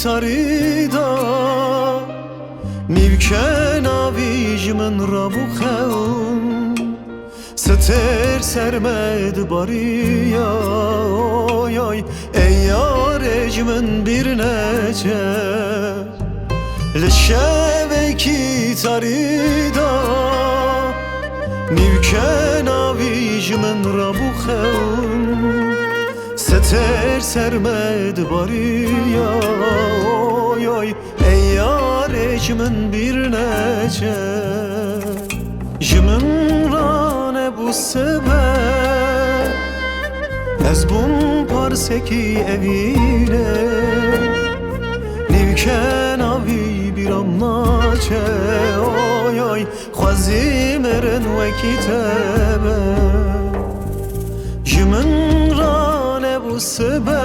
tarida Nivken avijmen rabu kheun Ster sermed bariya Oy oy ey yar ecmen bir nece Leşeveki tarida Nivken avijmen rabu kheun Ster sermed bariya Oy oy ey yar ecmen bir nece Jimin rane bu sebe Ez bum parseki evine Nivken avi bir amnaçe Oy oy khwazi meren ve kitebe Jimin rane bu sebe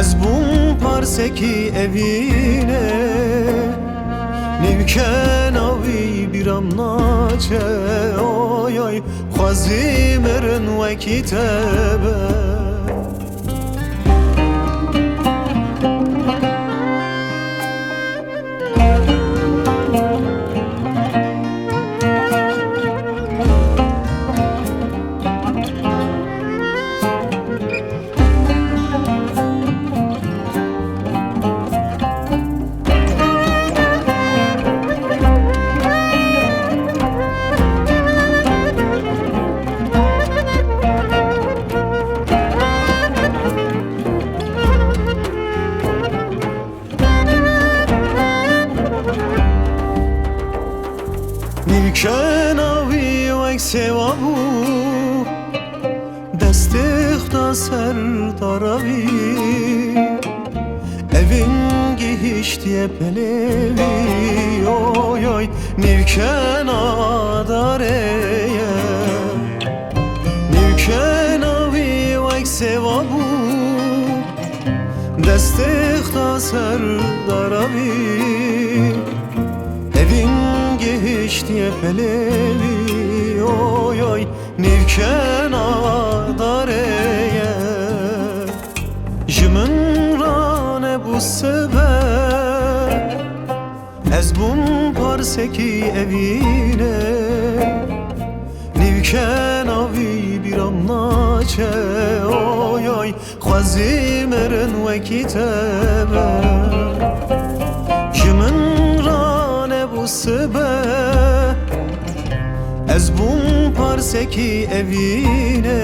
Ez bum parseki evine Nivken avi bir amnaçe Oy oy khwazi meren ve kitebe Nivken avi ve sevabu Destixda ser daravi Evin gihiştiye pelevi Oy oy Nivken adareye Nivken avi ve sevabu Destixda ser daravi Evin gihiştiye pelevi Oy oy Nivken adareye Jimin rane bu sebe Ez bum parseki evine Nivken avi bir amnaçe Oy oy khwazi meren ve kitebe Jimin rane bu sebe Ez bum parseki evine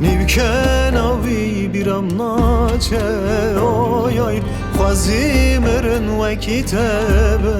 Nivken avi bir amnaçe Oy oy khwazi meren ve kitebe